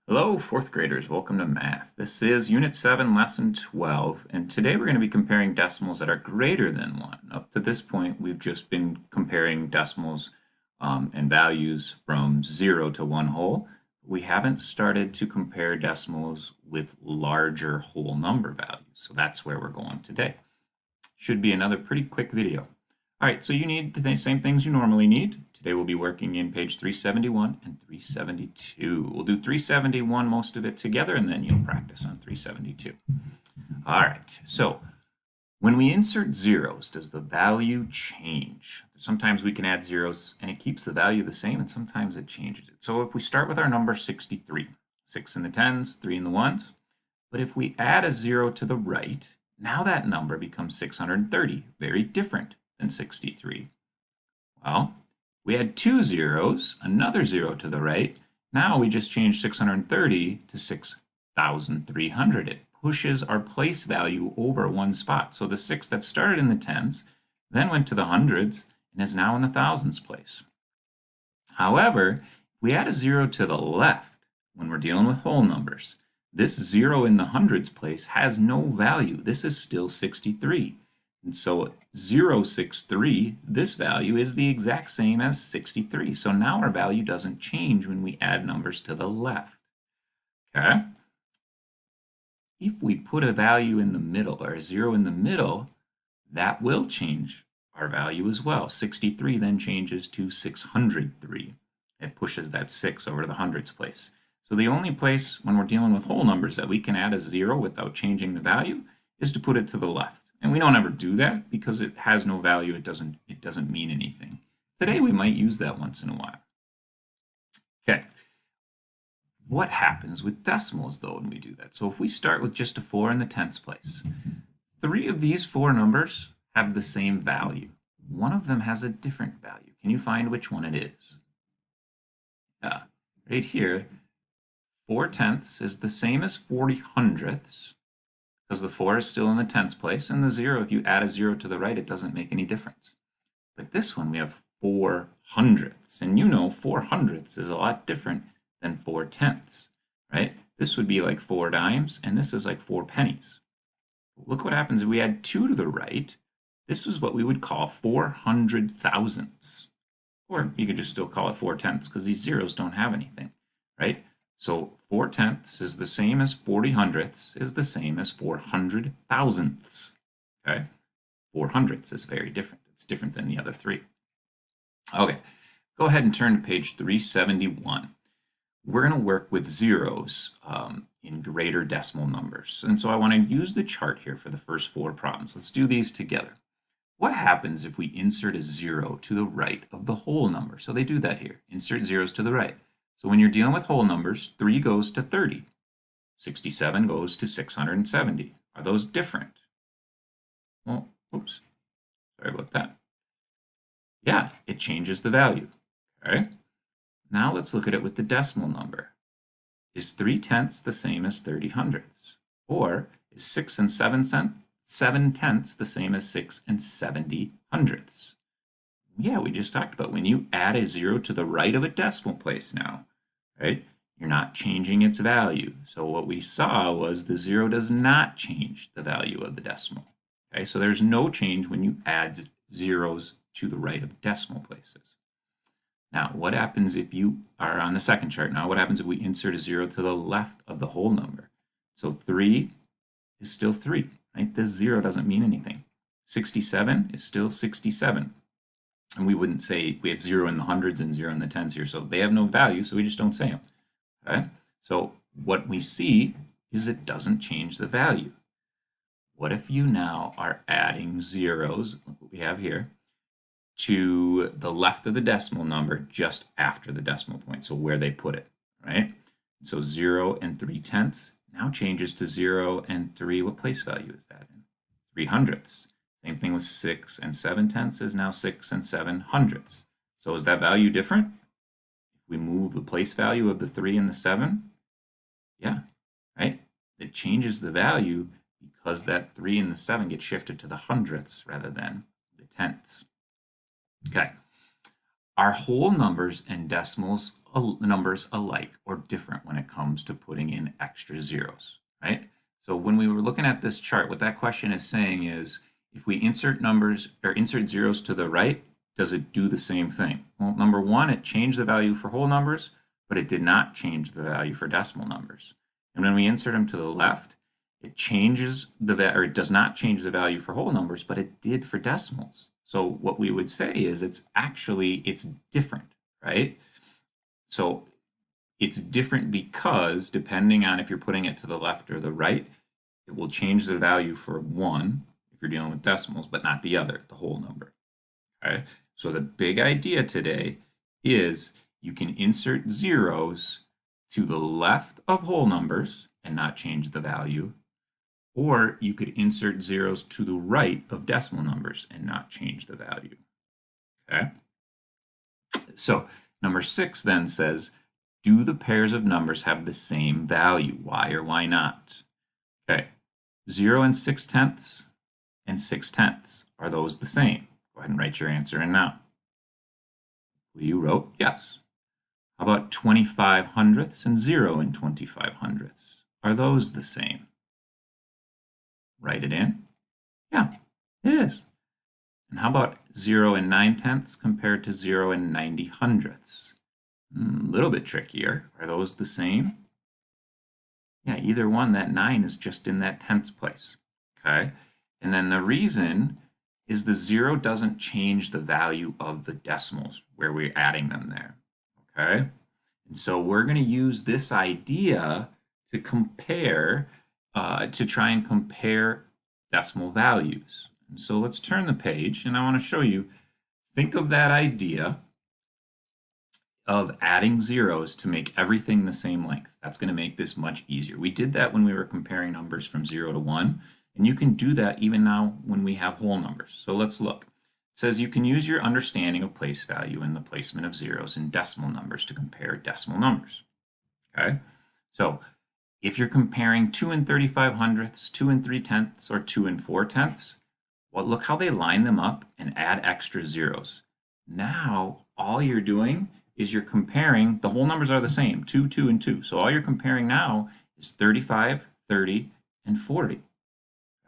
Hello, fourth graders. Welcome to math. This is Unit 7, Lesson 12, and today we're going to be comparing decimals that are greater than 1. Up to this point, we've just been comparing decimals and values from 0 to 1 whole. We haven't started to compare decimals with larger whole number values, so that's where we're going today. Should be another pretty quick video. All right, so you need the same things you normally need. Today we'll be working in page 371 and 372. We'll do 371 most of it together, and then you'll practice on 372. All right, so when we insert zeros, does the value change? Sometimes we can add zeros and it keeps the value the same, and sometimes it changes it. So if we start with our number 63, 6 in the tens, 3 in the ones, but if we add a 0 to the right, now that number becomes 630, very different than 63. Well, we had 2 zeros, another 0 to the right. Now we just changed 630 to 6,300. It pushes our place value over one spot. So the 6 that started in the tens, then went to the hundreds, and is now in the thousands place. However, if we add a 0 to the left when we're dealing with whole numbers, this 0 in the hundreds place has no value. This is still 63. And so 063, this value is the exact same as 63. So now our value doesn't change when we add numbers to the left. Okay? If we put a value in the middle or a 0 in the middle, that will change our value as well. 63 then changes to 603. It pushes that 6 over to the hundreds place. So the only place when we're dealing with whole numbers that we can add a 0 without changing the value is to put it to the left. And we don't ever do that because it has no value. It doesn't mean anything. Today we might use that once in a while. Okay. What happens with decimals though when we do that? So if we start with just a 4 in the tens place, 3 of these 4 numbers have the same value. One of them has a different value. Can you find which one it is? Yeah, right here, 4 tenths is the same as 40 hundredths because the 4 is still in the tens place, and the 0, if you add a 0 to the right, it doesn't make any difference. But this one, we have 4 hundredths, and you know 4 hundredths is a lot different than 4 tenths, right? This would be like 4 dimes, and this is like 4 pennies. Look what happens if we add 2 to the right. This is what we would call 400 thousandths. Or you could just still call it 4 tenths because these zeros don't have anything, right? So 4 tenths is the same as 40 hundredths is the same as 400 thousandths, okay? 4 hundredths is very different. It's different than the other three. Okay, go ahead and turn to page 371. We're going to work with zeros in greater decimal numbers. And so I want to use the chart here for the first 4 problems. Let's do these together. What happens if we insert a 0 to the right of the whole number? So they do that here. Insert zeros to the right. So when you're dealing with whole numbers, 3 goes to 30. 67 goes to 670. Are those different? Well, oops. Sorry about that. Yeah, it changes the value. Okay. Now let's look at it with the decimal number. Is 3 tenths the same as 30 hundredths? Or is 6 and 7 tenths the same as 6 and 70 hundredths? Yeah, we just talked about when you add a 0 to the right of a decimal place now, right? You're not changing its value. So what we saw was the 0 does not change the value of the decimal. Okay, so there's no change when you add zeros to the right of decimal places. Now, what happens if you are on the second chart now? What happens if we insert a 0 to the left of the whole number? So 3 is still 3, right? This 0 doesn't mean anything. 67 is still 67. And we wouldn't say we have 0 in the hundreds and 0 in the tens here. So they have no value, so we just don't say them. Okay? So what we see is it doesn't change the value. What if you now are adding zeros, like what we have here, to the left of the decimal number just after the decimal point, so where they put it, right? So 0 and 3 tenths now changes to 0 and 3. What place value is that in? 3 hundredths. Same thing with 6 and 7 tenths is now 6 and 7 hundredths. So is that value different? If we move the place value of the 3 and the 7, yeah, right? It changes the value because that 3 and the 7 get shifted to the hundredths rather than the tenths. Okay. Our whole numbers and decimals numbers alike or different when it comes to putting in extra zeros, right? So when we were looking at this chart, what that question is saying is, if we insert numbers or insert zeros to the right, does it do the same thing? Well, number one, it changed the value for whole numbers, but it did not change the value for decimal numbers. And when we insert them to the left, it changes or it does not change the value for whole numbers, but it did for decimals. So what we would say is it's different, right? So it's different because depending on if you're putting it to the left or the right, it will change the value for one if you're dealing with decimals, but not the other, the whole number. Okay, so the big idea today is you can insert zeros to the left of whole numbers and not change the value, or you could insert zeros to the right of decimal numbers and not change the value. Okay, so number 6 then says, do the pairs of numbers have the same value? Why or why not? Okay, 0 and 6/10 and 6/10, are those the same? Go ahead and write your answer in now. You wrote yes. How about 25/100 and 0 and 25/100? Are those the same? Write it in. Yeah, it is. And how about 0 and 9/10 compared to 0 and 90/100? A little bit trickier. Are those the same? Yeah, either one. That 9 is just in that tenths place. Okay. And then the reason is the 0 doesn't change the value of the decimals where we're adding them there. Okay. And so we're going to use this idea to compare, to try and compare decimal values. And so let's turn the page, and I want to show you, think of that idea of adding zeros to make everything the same length. That's going to make this much easier. We did that when we were comparing numbers from 0 to 1, and you can do that even now when we have whole numbers. So let's look. It says you can use your understanding of place value and the placement of zeros in decimal numbers to compare decimal numbers. Okay, so if you're comparing 2 and 35/100, 2 and 3/10, or 2 and 4/10, well, look how they line them up and add extra zeros. Now, all you're doing is you're comparing, the whole numbers are the same, 2, 2, and 2. So all you're comparing now is 35, 30, and 40,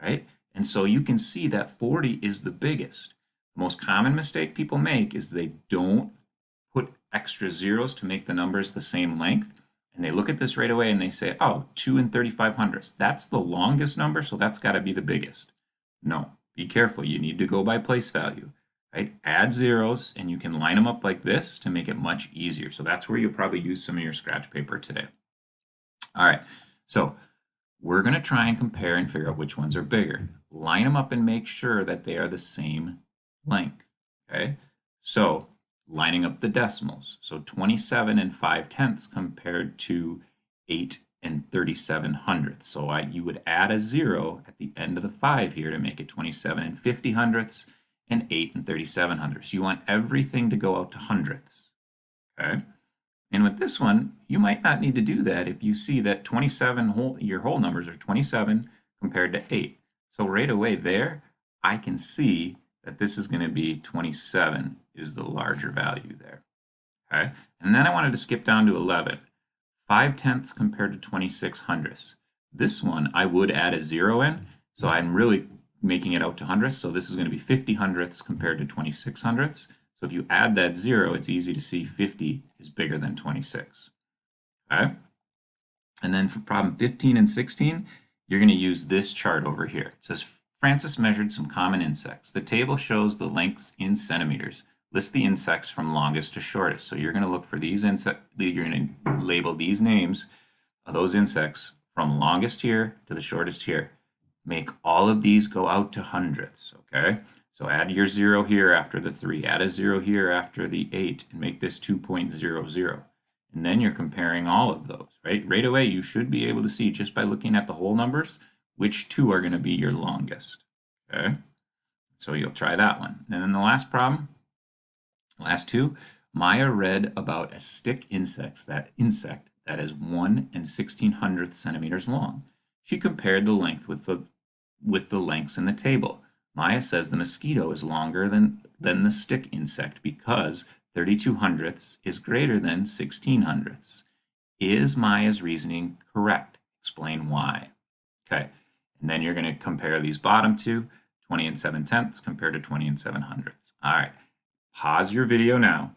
right? And so you can see that 40 is the biggest. The most common mistake people make is they don't put extra zeros to make the numbers the same length. And they look at this right away and they say, oh, 2 and 35/100. That's the longest number, so that's got to be the biggest. No, be careful. You need to go by place value. Right? Add zeros, and you can line them up like this to make it much easier. So that's where you'll probably use some of your scratch paper today. All right, so we're going to try and compare and figure out which ones are bigger. Line them up and make sure that they are the same length. Okay, so lining up the decimals. So 27 and 5/10 compared to 8 and 37/100. So you would add a 0 at the end of the 5 here to make it 27 and 50/100 and 8 and 37/100. You want everything to go out to hundredths. Okay? And with this one, you might not need to do that if you see that 27 your whole numbers are 27 compared to 8. So right away there, I can see that this is going to be 27 is the larger value there. Okay? And then I wanted to skip down to 11. 5/10 compared to 26/100. This one, I would add a 0 in, so I'm really making it out to hundredths. So this is going to be 50/100 compared to 26/100. So if you add that 0, it's easy to see 50 is bigger than 26. Okay? And then for problem 15 and 16, you're going to use this chart over here. It says Francis measured some common insects. The table shows the lengths in centimeters. List the insects from longest to shortest. So you're going to look for these insects. You're going to label these names of those insects from longest here to the shortest here. Make all of these go out to hundredths, okay? So add your 0 here after the 3, add a 0 here after the 8, and make this 2.00. And then you're comparing all of those, right? Right away, you should be able to see just by looking at the whole numbers, which 2 are going to be your longest, okay? So you'll try that one. And then the last problem, last 2, Maya read about a stick insect that is 1 and 16/100 centimeters long. She compared the length with the lengths in the table. Maya says the mosquito is longer than the stick insect because 32 hundredths is greater than 16 hundredths. Is Maya's reasoning correct? Explain why. Okay, and then you're going to compare these bottom two, 20 and 7 tenths compared to 20 and 7 hundredths. All right, pause your video now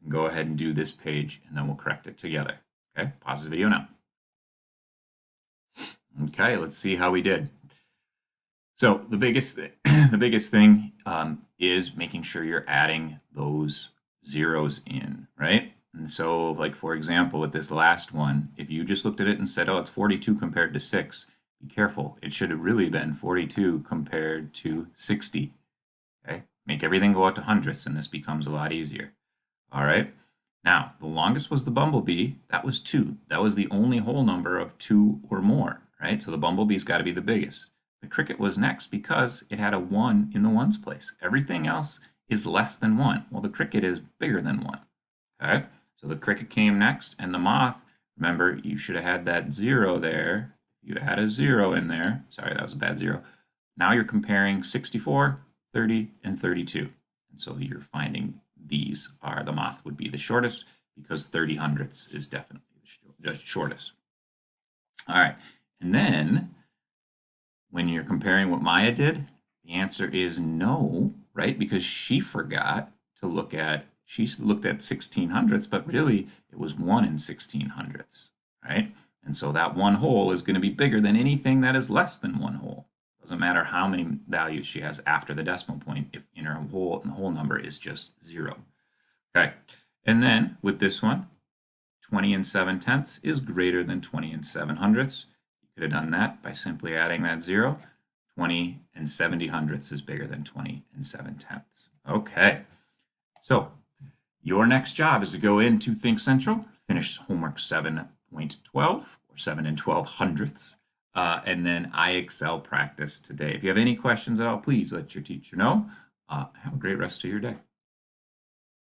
and go ahead and do this page, and then we'll correct it together. Okay, pause the video now. Okay, let's see how we did. So the biggest thing is making sure you're adding those zeros in, right? And so, like for example, with this last one, if you just looked at it and said, "Oh, it's 42 compared to 6," be careful. It should have really been 42 compared to 60. Okay, make everything go out to hundredths, and this becomes a lot easier. All right. Now, the longest was the bumblebee. That was 2. That was the only whole number of 2 or more, right? So the bumblebee's got to be the biggest. The cricket was next because it had a 1 in the ones place. Everything else is less than 1. Well, the cricket is bigger than 1. Okay, so the cricket came next, and the moth, remember, you should have had that 0 there. You had a 0 in there. Sorry, that was a bad 0. Now you're comparing 64, 30, and 32. And so you're finding these are, the moth would be the shortest because 30 hundredths is definitely the shortest. All right, and then when you're comparing what Maya did, the answer is no, right? Because she forgot to look at, she looked at 16 hundredths, but really it was 1 in 16 hundredths, right? And so that one whole is going to be bigger than anything that is less than one whole. Doesn't matter how many values she has after the decimal point if in her whole, the whole number is just 0. Okay, and then with this one, 20 and 7 tenths is greater than 20 and 7 hundredths. You could have done that by simply adding that 0. 20 and 70 hundredths is bigger than 20 and 7 tenths. Okay, so your next job is to go into Think Central, finish homework 7.12 or 7 and 12 hundredths, and then IXL practice today. If you have any questions at all, please let your teacher know. Have a great rest of your day.